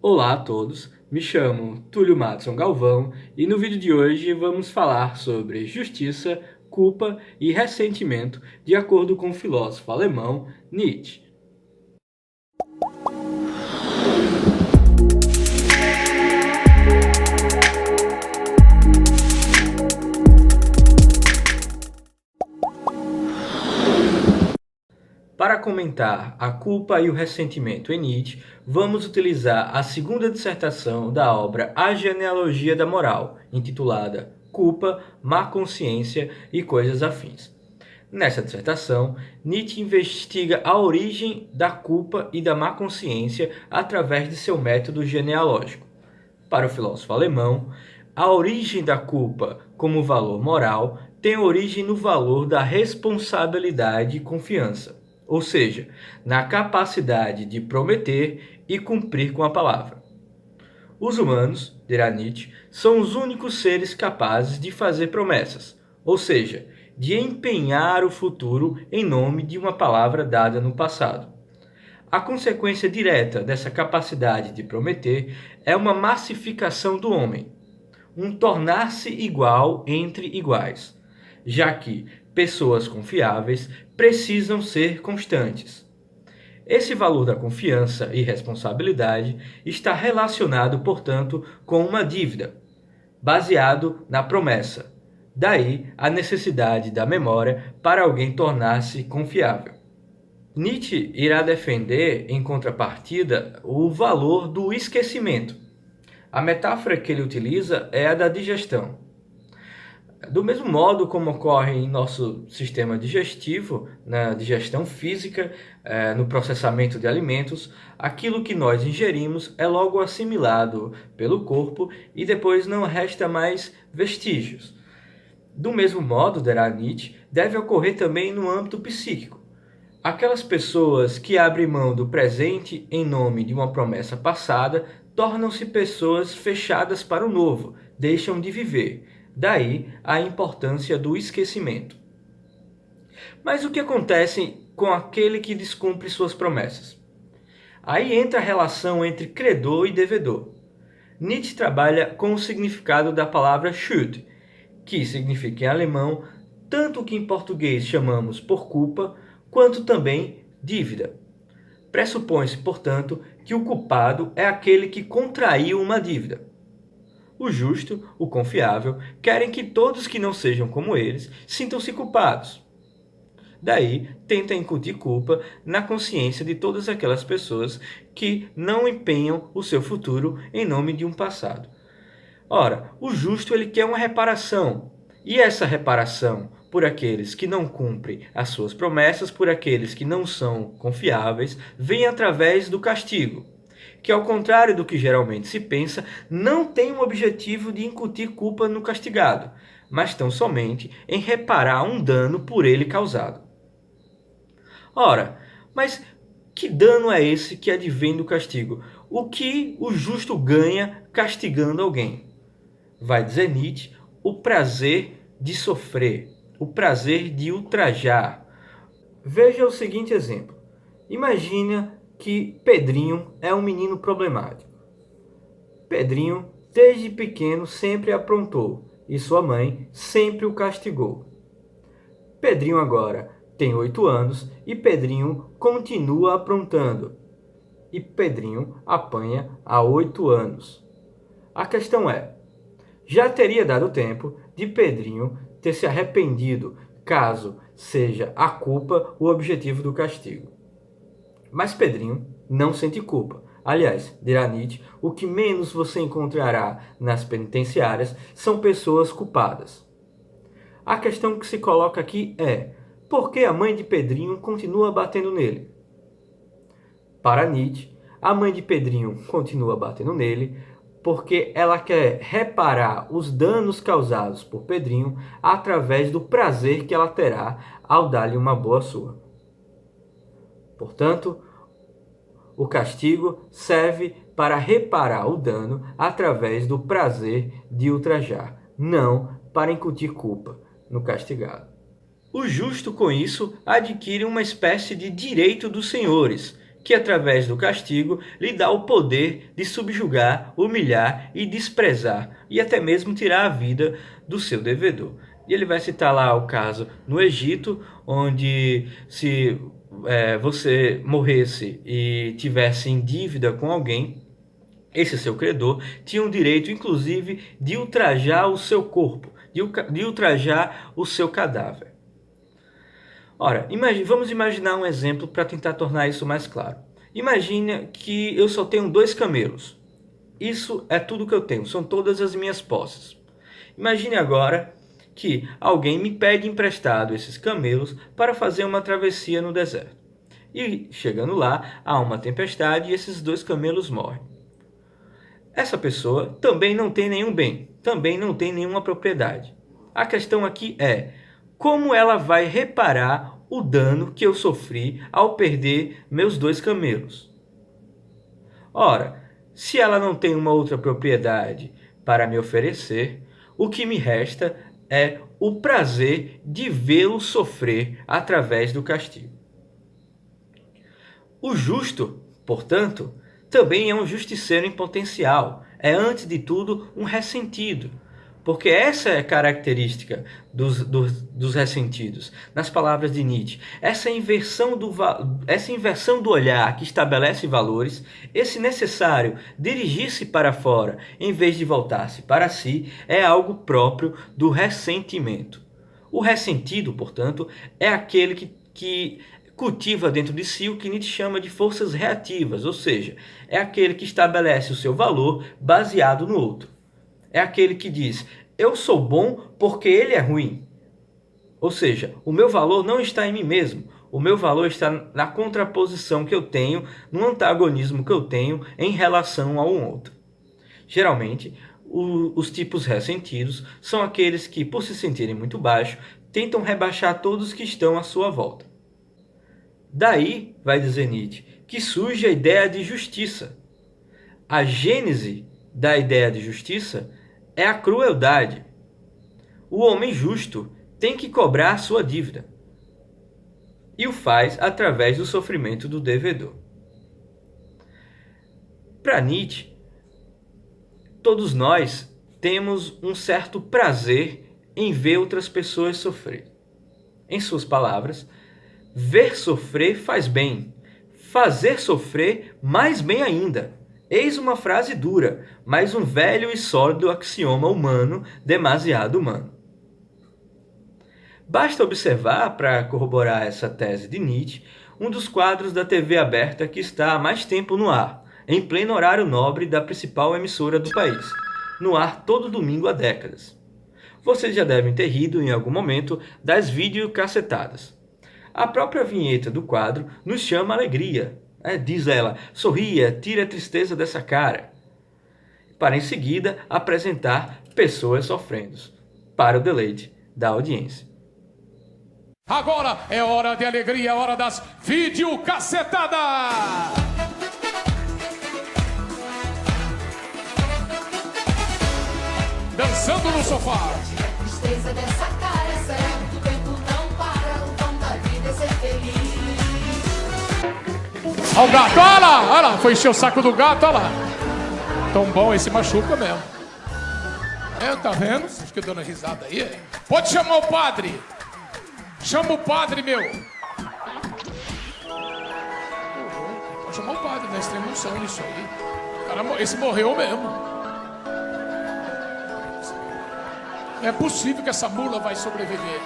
Olá a todos, me chamo Túlio Matson Galvão e no vídeo de hoje vamos falar sobre justiça, culpa e ressentimento de acordo com o filósofo alemão Nietzsche. Para comentar a culpa e o ressentimento em Nietzsche, vamos utilizar a segunda dissertação da obra A Genealogia da Moral, intitulada Culpa, Má Consciência e Coisas Afins. Nessa dissertação, Nietzsche investiga a origem da culpa e da má consciência através de seu método genealógico. Para o filósofo alemão, a origem da culpa como valor moral tem origem no valor da responsabilidade e confiança, ou seja, na capacidade de prometer e cumprir com a palavra. Os humanos, dirá Nietzsche, são os únicos seres capazes de fazer promessas, ou seja, de empenhar o futuro em nome de uma palavra dada no passado. A consequência direta dessa capacidade de prometer é uma massificação do homem, um tornar-se igual entre iguais, já que pessoas confiáveis precisam ser constantes. Esse valor da confiança e responsabilidade está relacionado, portanto, com uma dívida, baseado na promessa. Daí a necessidade da memória para alguém tornar-se confiável. Nietzsche irá defender, em contrapartida, o valor do esquecimento. A metáfora que ele utiliza é a da digestão. Do mesmo modo como ocorre em nosso sistema digestivo, na digestão física, no processamento de alimentos, aquilo que nós ingerimos é logo assimilado pelo corpo e depois não resta mais vestígios. Do mesmo modo, dirá Nietzsche, deve ocorrer também no âmbito psíquico. Aquelas pessoas que abrem mão do presente em nome de uma promessa passada tornam-se pessoas fechadas para o novo, deixam de viver. Daí a importância do esquecimento. Mas o que acontece com aquele que descumpre suas promessas? Aí entra a relação entre credor e devedor. Nietzsche trabalha com o significado da palavra Schuld, que significa em alemão tanto o que em português chamamos por culpa, quanto também dívida. Pressupõe-se, portanto, que o culpado é aquele que contraiu uma dívida. O justo, o confiável, querem que todos que não sejam como eles sintam-se culpados. Daí, tenta incutir culpa na consciência de todas aquelas pessoas que não empenham o seu futuro em nome de um passado. Ora, o justo ele quer uma reparação, e essa reparação por aqueles que não cumprem as suas promessas, por aqueles que não são confiáveis, vem através do castigo, que ao contrário do que geralmente se pensa, não tem o objetivo de incutir culpa no castigado, mas tão somente em reparar um dano por ele causado. Ora, mas que dano é esse que advém do castigo? O que o justo ganha castigando alguém? Vai dizer Nietzsche, o prazer de sofrer, o prazer de ultrajar. Veja o seguinte exemplo. Imagina que Pedrinho é um menino problemático. Pedrinho, desde pequeno, sempre aprontou e sua mãe sempre o castigou. Pedrinho agora tem 8 anos e Pedrinho continua aprontando. E Pedrinho apanha há 8 anos. A questão é, já teria dado tempo de Pedrinho ter se arrependido, caso seja a culpa o objetivo do castigo. Mas Pedrinho não sente culpa. Aliás, dirá Nietzsche, o que menos você encontrará nas penitenciárias são pessoas culpadas. A questão que se coloca aqui é, por que a mãe de Pedrinho continua batendo nele? Para Nietzsche, a mãe de Pedrinho continua batendo nele porque ela quer reparar os danos causados por Pedrinho através do prazer que ela terá ao dar-lhe uma boa surra. Portanto, o castigo serve para reparar o dano através do prazer de ultrajar, não para incutir culpa no castigado. O justo, com isso, adquire uma espécie de direito dos senhores, que através do castigo lhe dá o poder de subjugar, humilhar e desprezar, e até mesmo tirar a vida do seu devedor. E ele vai citar lá o caso no Egito, onde se você morresse e tivesse em dívida com alguém, esse seu credor tinha o direito, inclusive, de ultrajar o seu corpo, de ultrajar o seu cadáver. Ora, vamos imaginar um exemplo para tentar tornar isso mais claro. Imagine que eu só tenho 2 camelos. Isso é tudo que eu tenho, são todas as minhas posses. Imagine agora que alguém me pede emprestado esses camelos para fazer uma travessia no deserto. E, chegando lá, há uma tempestade e esses 2 camelos morrem. Essa pessoa também não tem nenhum bem, também não tem nenhuma propriedade. A questão aqui é como ela vai reparar o dano que eu sofri ao perder meus 2 camelos. Ora, se ela não tem uma outra propriedade para me oferecer, o que me resta é o prazer de vê-lo sofrer através do castigo. O justo, portanto, também é um justiceiro em potencial, é antes de tudo um ressentido, porque essa é a característica dos ressentidos. Nas palavras de Nietzsche, essa inversão do olhar que estabelece valores, esse necessário dirigir-se para fora em vez de voltar-se para si, é algo próprio do ressentimento. O ressentido, portanto, é aquele que cultiva dentro de si o que Nietzsche chama de forças reativas, ou seja, é aquele que estabelece o seu valor baseado no outro. É aquele que diz, eu sou bom porque ele é ruim. Ou seja, o meu valor não está em mim mesmo. O meu valor está na contraposição que eu tenho, no antagonismo que eu tenho em relação a um outro. Geralmente, os tipos ressentidos são aqueles que, por se sentirem muito baixos, tentam rebaixar todos que estão à sua volta. Daí, vai dizer Nietzsche, que surge a ideia de justiça. A gênese da ideia de justiça é a crueldade. O homem justo tem que cobrar a sua dívida. E o faz através do sofrimento do devedor. Para Nietzsche, todos nós temos um certo prazer em ver outras pessoas sofrer. Em suas palavras, ver sofrer faz bem, fazer sofrer mais bem ainda. Eis uma frase dura, mas um velho e sólido axioma humano, demasiado humano. Basta observar, para corroborar essa tese de Nietzsche, um dos quadros da TV aberta que está há mais tempo no ar, em pleno horário nobre da principal emissora do país, no ar todo domingo há décadas. Vocês já devem ter rido em algum momento das videocassetadas. A própria vinheta do quadro nos chama a alegria. Diz ela, sorria, tire a tristeza dessa cara. Para em seguida apresentar pessoas sofrendo, para o deleite da audiência. Agora é hora de alegria, é hora das videocassetadas! Dançando no sofá. A tristeza dessa cara, certo? O tempo não para, o tom da vida é ser feliz. Olha o gato, olha lá, foi encher o saco do gato, olha lá. Tão bom, esse machuca mesmo. Tá vendo? Acho que eu dando risada aí. Pode chamar o padre. Chama o padre, meu. Pode chamar o padre, da extrema unção nisso aí. Cara, esse morreu mesmo. Não é possível que essa mula vai sobreviver.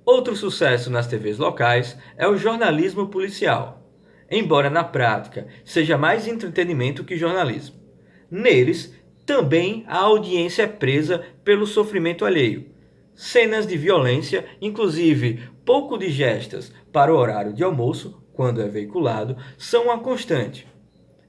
Outro sucesso nas TVs locais é o jornalismo policial, embora na prática seja mais entretenimento que jornalismo. Neles, também a audiência é presa pelo sofrimento alheio. Cenas de violência, inclusive pouco digestas para o horário de almoço, quando é veiculado, são uma constante.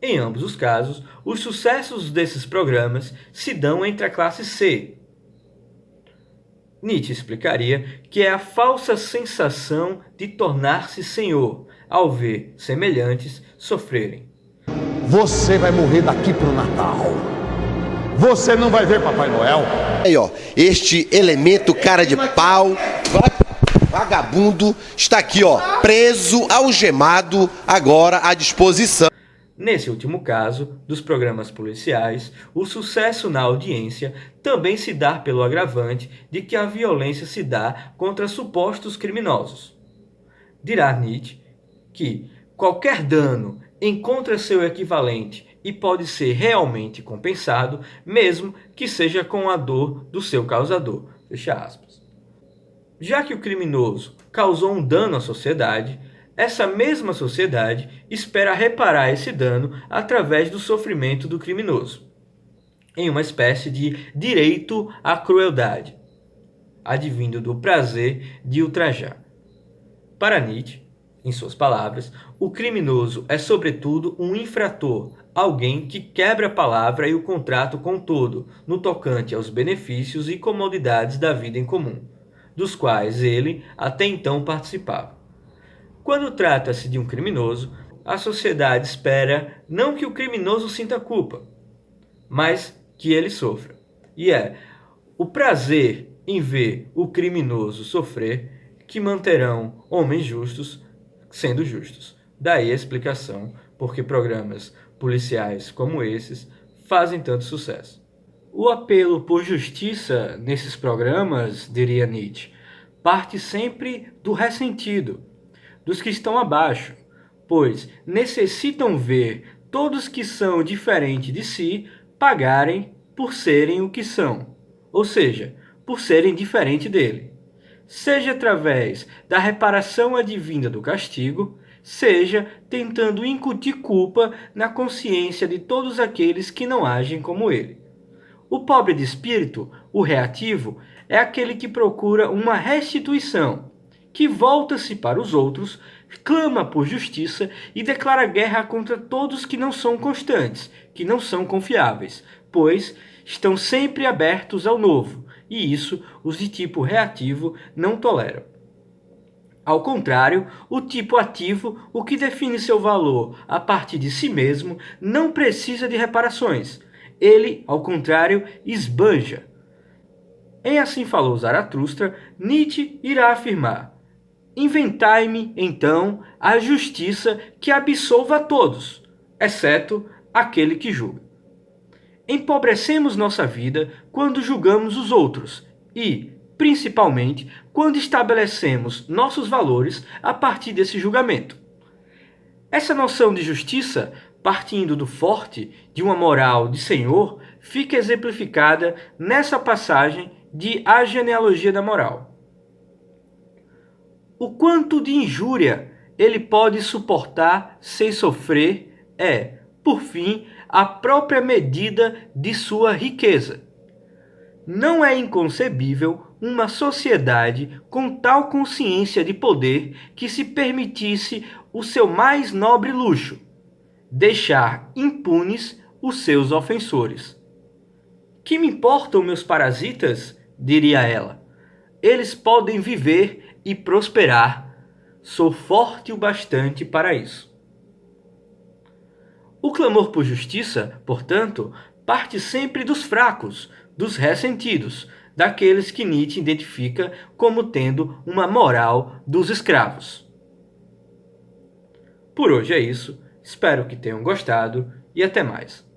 Em ambos os casos, os sucessos desses programas se dão entre a classe C. Nietzsche explicaria que é a falsa sensação de tornar-se senhor ao ver semelhantes sofrerem. Você vai morrer daqui pro Natal. Você não vai ver Papai Noel. Aí, ó, este elemento cara de pau vai Vagabundo está aqui, ó, preso, algemado, agora à disposição. Nesse último caso, dos programas policiais, o sucesso na audiência também se dá pelo agravante de que a violência se dá contra supostos criminosos. Dirá Nietzsche que qualquer dano encontra seu equivalente e pode ser realmente compensado, mesmo que seja com a dor do seu causador. Fecha aspas. Já que o criminoso causou um dano à sociedade, essa mesma sociedade espera reparar esse dano através do sofrimento do criminoso, em uma espécie de direito à crueldade, advindo do prazer de ultrajar. Para Nietzsche, em suas palavras, o criminoso é sobretudo um infrator, alguém que quebra a palavra e o contrato com todo, no tocante aos benefícios e comodidades da vida em comum, dos quais ele até então participava. Quando trata-se de um criminoso, a sociedade espera não que o criminoso sinta culpa, mas que ele sofra. E é o prazer em ver o criminoso sofrer que manterão homens justos sendo justos. Daí a explicação por que programas policiais como esses fazem tanto sucesso. O apelo por justiça nesses programas, diria Nietzsche, parte sempre do ressentido, dos que estão abaixo, pois necessitam ver todos que são diferentes de si pagarem por serem o que são, ou seja, por serem diferente dele, seja através da reparação advinda do castigo, seja tentando incutir culpa na consciência de todos aqueles que não agem como ele. O pobre de espírito, o reativo, é aquele que procura uma restituição, que volta-se para os outros, clama por justiça e declara guerra contra todos que não são constantes, que não são confiáveis, pois estão sempre abertos ao novo, e isso os de tipo reativo não toleram. Ao contrário, o tipo ativo, o que define seu valor a partir de si mesmo, não precisa de reparações. Ele, ao contrário, esbanja. Em Assim Falou Zaratustra, Nietzsche irá afirmar: inventai-me, então, a justiça que absolva a todos, exceto aquele que julga. Empobrecemos nossa vida quando julgamos os outros e, principalmente, quando estabelecemos nossos valores a partir desse julgamento. Essa noção de justiça, partindo do forte, de uma moral de senhor, fica exemplificada nessa passagem de A Genealogia da Moral. O quanto de injúria ele pode suportar sem sofrer é, por fim, a própria medida de sua riqueza. Não é inconcebível uma sociedade com tal consciência de poder que se permitisse o seu mais nobre luxo, deixar impunes os seus ofensores. Que me importam meus parasitas? Diria ela. Eles podem viver e prosperar. Sou forte o bastante para isso. O clamor por justiça, portanto, parte sempre dos fracos, dos ressentidos, daqueles que Nietzsche identifica como tendo uma moral dos escravos. Por hoje é isso, espero que tenham gostado e até mais.